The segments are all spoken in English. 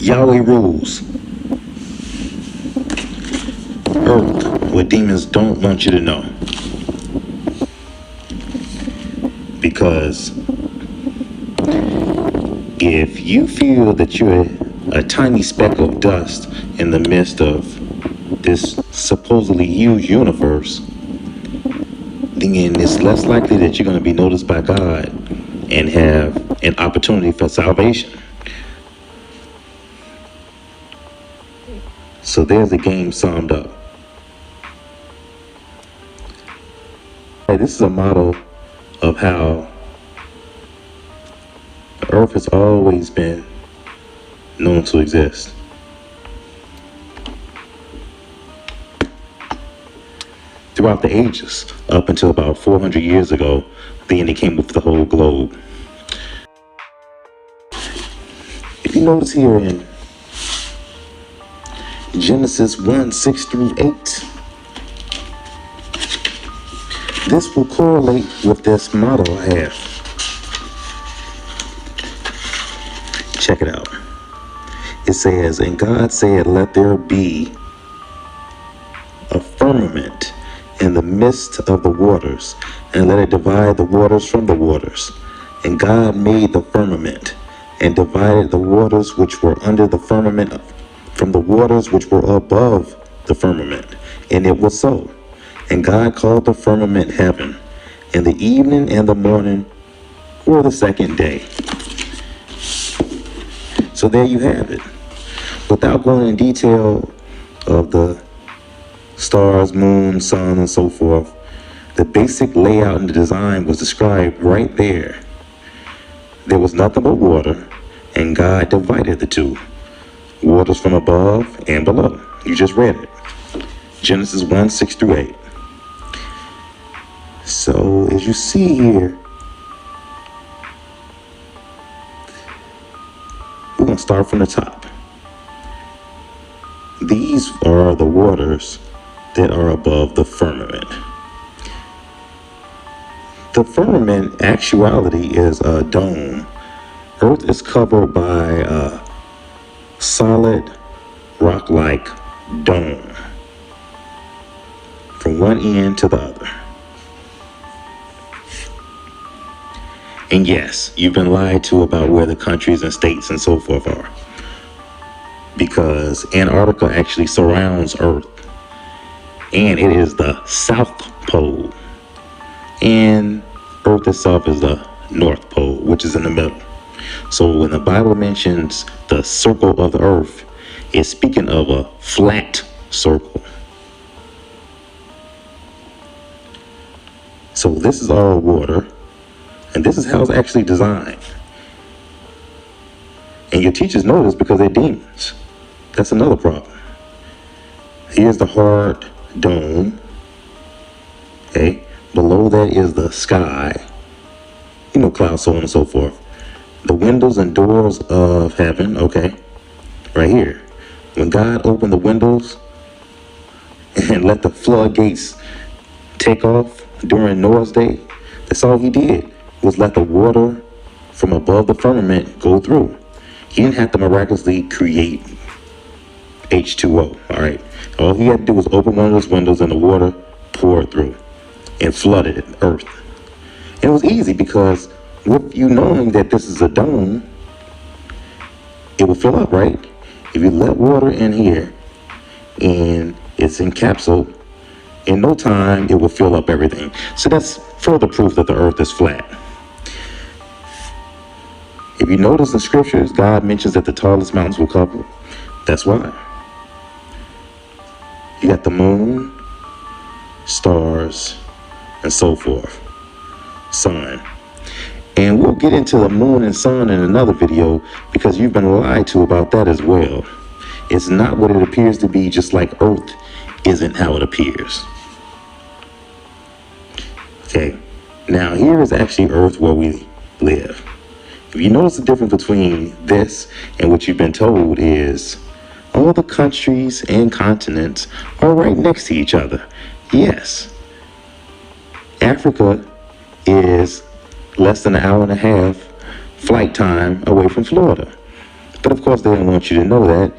Yahweh rules. Earth, what demons don't want you to know. Because if you feel that you're a tiny speck of dust in the midst of this supposedly huge universe, then it's less likely that you're going to be noticed by God and have an opportunity for salvation. So there's the game summed up. Hey, this is a model of how the earth has always been known to exist. Throughout the ages, up until about 400 years ago, then it came with the whole globe. If you notice here in Genesis 1:6-8, this will correlate with this model I have. Check it out. It says, "And God said, let there be a firmament in the midst of the waters, and let it divide the waters from the waters. And God made the firmament, and divided the waters which were under the firmament from the waters which were above the firmament. And it was so. And God called the firmament heaven. And the evening and the morning were the second day." So there you have it. Without going in detail of the stars, moon, sun, and so forth, the basic layout and the design was described right there. There was nothing but water, and God divided the two. Waters from above and below. You just read it. Genesis 1:6-8. So as you see here, we're going to start from the top. These are the waters that are above the firmament. The firmament actuality is a dome. Earth is covered by a solid rock-like dome from one end to the other. And yes, you've been lied to about where the countries and states and so forth are, because Antarctica actually surrounds Earth, and it is the South Pole, and Earth itself is the North Pole, which is in the middle. So when the Bible mentions the circle of the earth, it's speaking of a flat circle. So this is all water, and this is how it's actually designed. And your teachers know this because they're demons. That's another problem. Here's the hard dome. Okay, below that is the sky. You know, clouds, so on and so forth. The windows and doors of heaven, okay, right here. When God opened the windows and let the floodgates take off during Noah's day, that's all he did, was let the water from above the firmament go through. He didn't have to miraculously create H2O, all right? All he had to do was open one of those windows and the water poured through and flooded Earth. And it was easy because with you knowing that this is a dome, it will fill up, right? If you let water in here and it's encapsulated, in no time it will fill up everything. So that's further proof that the earth is flat. If you notice the scriptures, God mentions that the tallest mountains will cover. That's why. You got the moon, stars, and so forth. Sun. And we'll get into the moon and sun in another video because you've been lied to about that as well. It's not what it appears to be, just like Earth isn't how it appears. Okay, now here is actually Earth where we live. If you notice the difference between this and what you've been told is all the countries and continents are right next to each other. Yes, Africa is less than an hour and a half flight time away from Florida. But of course, they don't want you to know that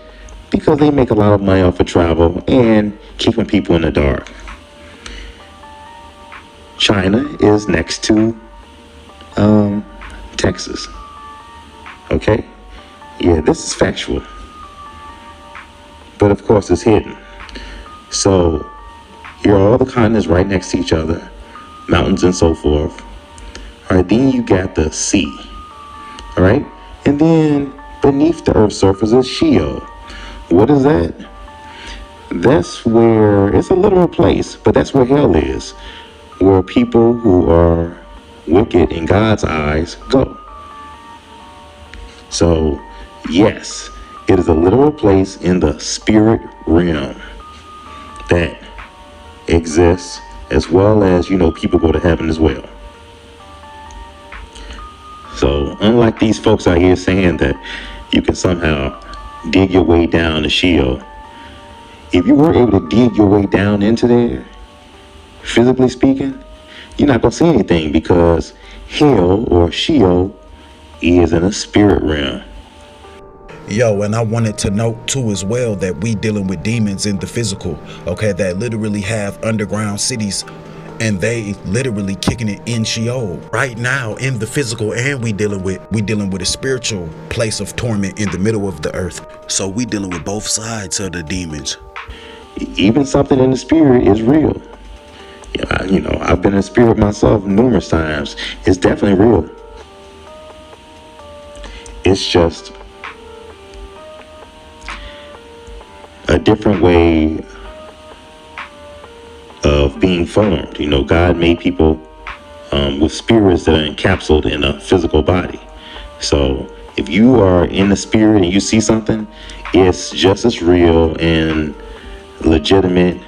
because they make a lot of money off of travel and keeping people in the dark. China is next to Texas. Okay? Yeah, this is factual. But of course, it's hidden. So, here are all the continents right next to each other, mountains and so forth. All right, then you got the sea. All right? And then beneath the earth's surface is Sheol. What is that? That's where, it's a literal place, but that's where hell is, where people who are wicked in God's eyes go. So, yes, it is a literal place in the spirit realm that exists, as well as, people go to heaven as well. So, unlike these folks out here saying that you can somehow dig your way down to Sheol, if you were able to dig your way down into there, physically speaking, you're not going to see anything because hell or Sheol is in a spirit realm. Yo, and I wanted to note too as well that we dealing with demons in the physical, okay, that literally have underground cities and they literally kicking it in Sheol right now in the physical, and we dealing with a spiritual place of torment in the middle of the earth. So we dealing with both sides of the demons. Even something in the spirit is real. I've been in spirit myself numerous times. It's definitely real. It's just a different way of being formed. God made people with spirits that are encapsulated in a physical body. So if you are in the spirit and you see something, it's just as real and legitimate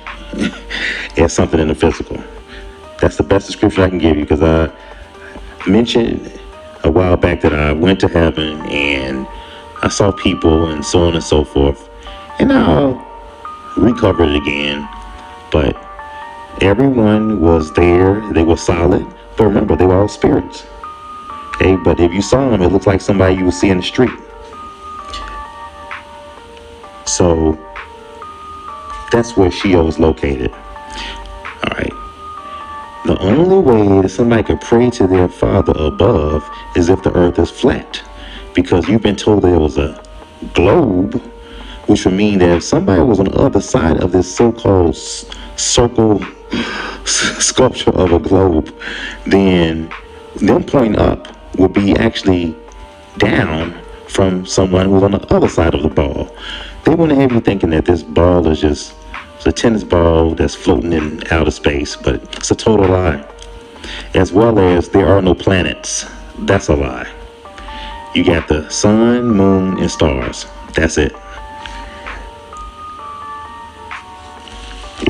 as something in the physical. That's the best description I can give you, because I mentioned a while back that I went to heaven and I saw people and so on and so forth, and I'll recover it again. But everyone was there, they were solid, but remember, they were all spirits. Okay, but if you saw them, it looked like somebody you would see in the street. So that's where Sheol is located. All right. The only way that somebody could pray to their Father above is if the earth is flat, because you've been told there was a globe, which would mean that if somebody was on the other side of this so-called circle sculpture of a globe, then them pointing up would be actually down from someone who's on the other side of the ball. They want to have you thinking that this ball is just a tennis ball that's floating in outer space, but it's a total lie. As well as there are no planets. That's a lie. You got the sun, moon, and stars. That's it.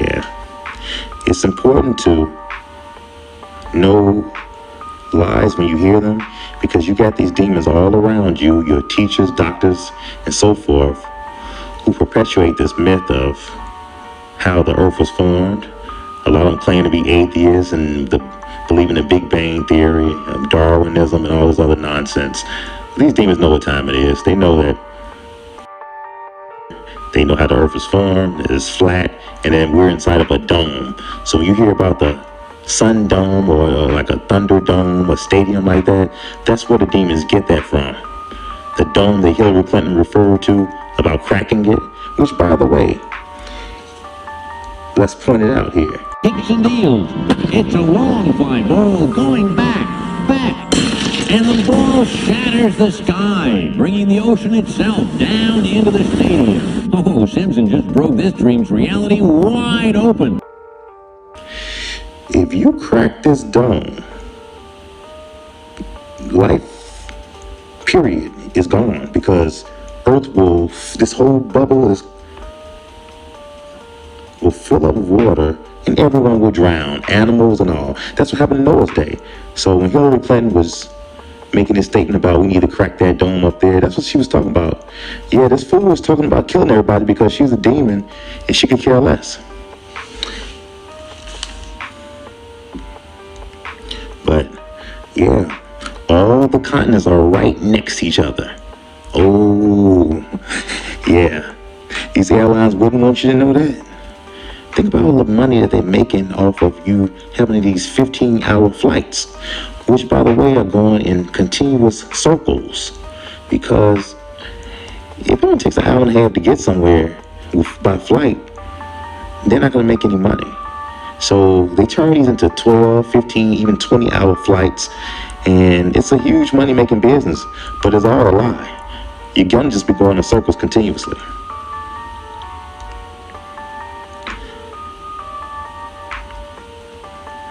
Yeah. It's important to know lies when you hear them, because you got these demons all around you, your teachers, doctors, and so forth, who perpetuate this myth of how the earth was formed. A lot of them claim to be atheists and believe in the Big Bang Theory, Darwinism, and all this other nonsense. These demons know what time it is. They know how the earth is formed. It's flat, and then we're inside of a dome. So when you hear about the sun dome or like a thunder dome, a stadium like that, that's where the demons get that from. The dome that Hillary Clinton referred to about cracking it, which, by the way, let's point it out here. Kicks and deals. It's a long fly ball going back. And the ball shatters the sky, bringing the ocean itself down into the stadium. Oh, Simpson just broke this dream's reality wide open. If you crack this dome, life, period, is gone, because Earth this whole bubble will fill up with water and everyone will drown, animals and all. That's what happened in Noah's day. So when Hillary Clinton was making this statement about we need to crack that dome up there, that's what she was talking about. Yeah, this fool was talking about killing everybody because she's a demon and she could care less. But yeah, all the continents are right next to each other. Oh, Yeah, these airlines wouldn't want you to know that. Think about all the money that they're making off of you having these 15-hour flights, which, by the way, are going in continuous circles. Because if it only takes an hour and a half to get somewhere by flight, they're not going to make any money. So they turn these into 12, 15, even 20-hour flights, and it's a huge money-making business, but it's all a lie. You're going to just be going in circles continuously.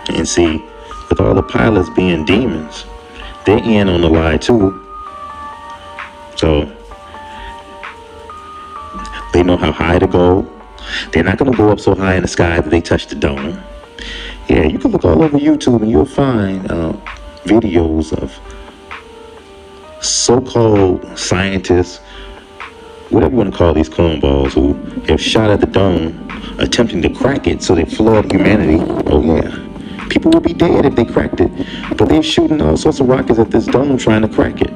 And see, with all the pilots being demons, they're in on the lie too. So they know how high to go. They're not going to go up so high in the sky that they touch the dome. Yeah, you can look all over YouTube and you'll find videos of so-called scientists, whatever you want to call these cornballs, who have shot at the dome, attempting to crack it so they flood humanity. Oh yeah. People would be dead if they cracked it, but they're shooting all sorts of rockets at this dome trying to crack it.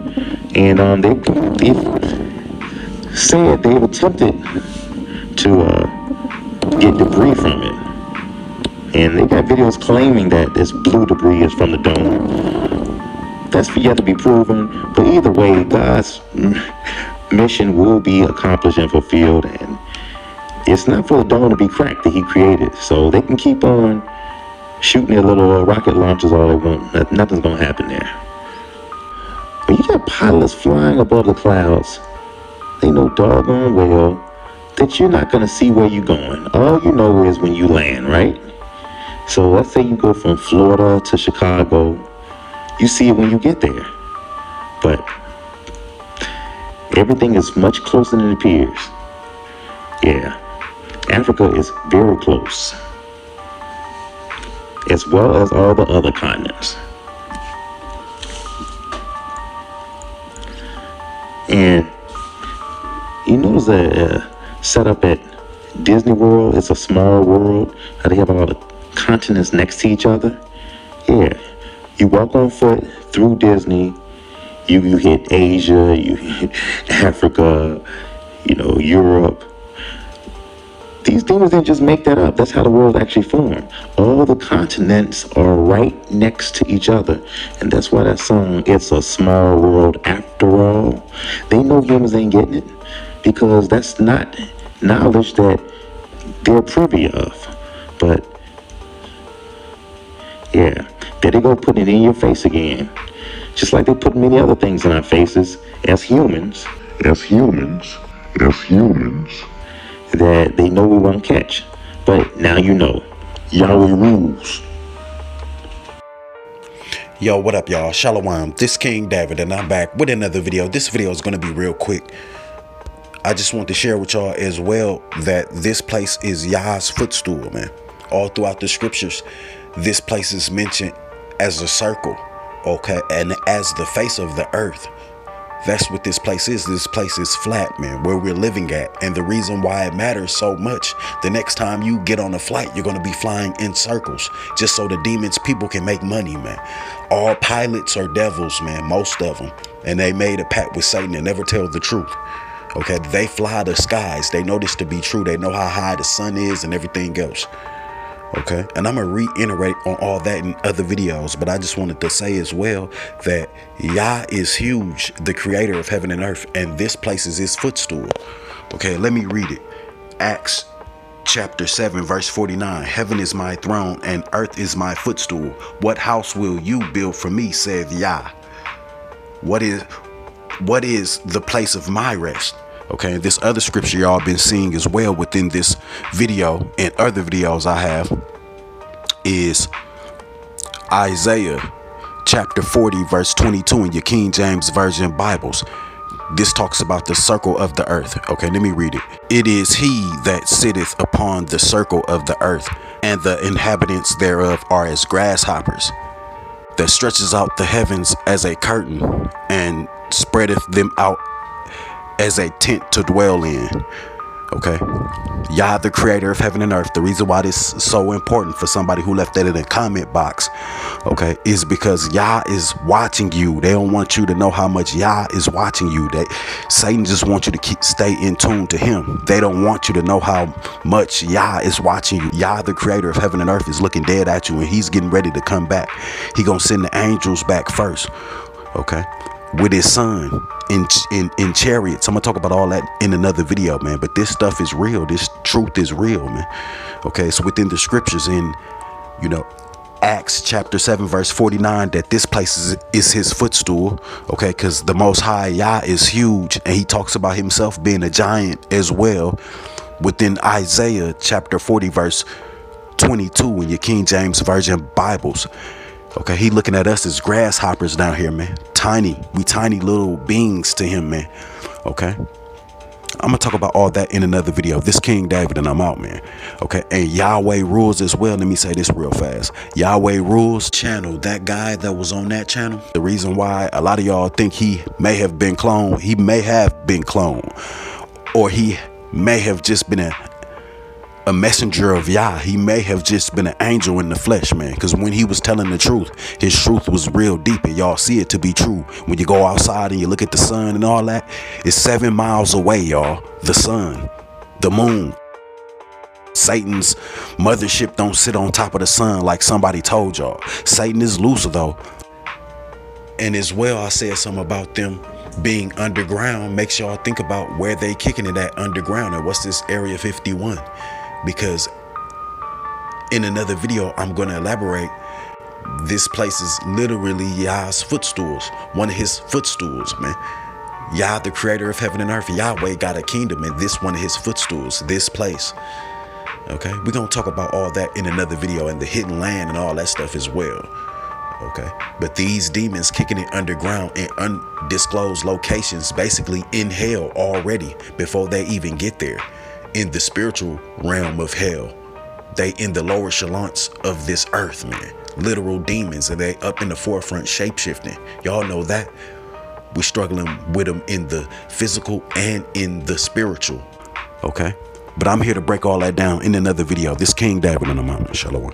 And they've said they've attempted to get debris from it. And they got videos claiming that this blue debris is from the dome. That's yet to be proven, but either way, God's mission will be accomplished and fulfilled, and it's not for the dome to be cracked that he created. So they can keep on shooting their little rocket launchers all they want. Nothing's gonna happen there. When you got pilots flying above the clouds, they know doggone well that you're not gonna see where you're going. All you know is when you land, right? So let's say you go from Florida to Chicago, you see it when you get there. But everything is much closer than it appears. Yeah, Africa is very close, as well as all the other continents. And you notice that set up at Disney World, it's a small world, how they have all the continents next to each other. Yeah, you walk on foot through Disney, you hit Asia, you hit Africa, Europe. These demons didn't just make that up. That's how the world actually formed. All the continents are right next to each other. And that's why that song, It's a Small World After All, they know humans ain't getting it, because that's not knowledge that they're privy of. But yeah, there they go putting it in your face again. Just like they put many other things in our faces as humans. That they know we won't catch. But now you know. Yahweh rules. Yo, what up, y'all? Shalom. This King David, and I'm back with another video. This video is going to be real quick. I just want to share with y'all as well that this place is Yah's footstool, man. All throughout the scriptures, this place is mentioned as a circle, okay, and as the face of the earth. That's what this place is. This place is flat, man, where we're living at. And the reason why it matters so much, the next time you get on a flight, you're going to be flying in circles just so the demons people can make money, man. All pilots are devils, man, most of them. And they made a pact with Satan to never tell the truth. Okay, they fly the skies. They know this to be true. They know how high the sun is and everything else. Okay, and I'm gonna reiterate on all that in other videos, but I just wanted to say as well that Yah is huge, the creator of heaven and earth, and this place is his footstool. Okay, let me read it. Acts chapter 7 verse 49. Heaven is my throne and earth is my footstool. What house will you build for me, saith Yah? What is the place of my rest? Okay, this other scripture y'all been seeing as well within this video and other videos I have is Isaiah chapter 40 verse 22 in your King James Version Bibles. This talks about the circle of the earth. Okay, let me read it. It is he that sitteth upon the circle of the earth, and the inhabitants thereof are as grasshoppers, that stretches out the heavens as a curtain, and spreadeth them out as a tent to dwell in. Okay, Yah, the creator of heaven and earth. The reason why this is so important for somebody who left that in the comment box, okay, is because Yah is watching you. They don't want you to know how much Yah is watching you. Satan just wants you to stay in tune to him. They don't want you to know how much Yah is watching you. Yah, the creator of heaven and earth, is looking dead at you, and he's getting ready to come back. He gonna send the angels back first, okay, with his son in chariots. I'm gonna talk about all that in another video, man, but this stuff is real. This truth is real, man. Okay, so within the scriptures in, you know, Acts chapter 7 verse 49, that this place is his footstool, okay, because the Most High Yah is huge, and he talks about himself being a giant as well within Isaiah chapter 40 verse 22 in your King James Version Bibles. Okay, he looking at us as grasshoppers down here, man. We tiny little beings to him, man. Okay, I'm gonna talk about all that in another video. This King David, and I'm out, man. Okay, and Yahweh Rules as well. Let me say this real fast. Yahweh Rules channel, that guy that was on that channel, the reason why a lot of y'all think he may have been cloned, or he may have just been a messenger of Yah. He may have just been an angel in the flesh, man, because when he was telling the truth, his truth was real deep, and y'all see it to be true. When you go outside and you look at the sun and all that, it's 7 miles away, y'all. The sun, the moon. Satan's mothership don't sit on top of the sun like somebody told y'all. Satan is loose, though. And as well, I said something about them being underground. Makes y'all think about where they kicking it at underground, and what's this Area 51. Because in another video, I'm going to elaborate. This place is literally Yah's footstools, one of his footstools, man. Yah, the creator of heaven and earth, Yahweh got a kingdom, and this one of his footstools, this place. Okay, we're going to talk about all that in another video, and the hidden land and all that stuff as well. Okay, but these demons kicking it underground in undisclosed locations, basically in hell already before they even get there. In the spiritual realm of hell, they in the lower echelons of this earth, man. Literal demons, and they up in the forefront shape-shifting. Y'all know that. We struggling with them in the physical and in the spiritual. Okay, but I'm here to break all that down in another video. This King David, and I'm out. Shalom.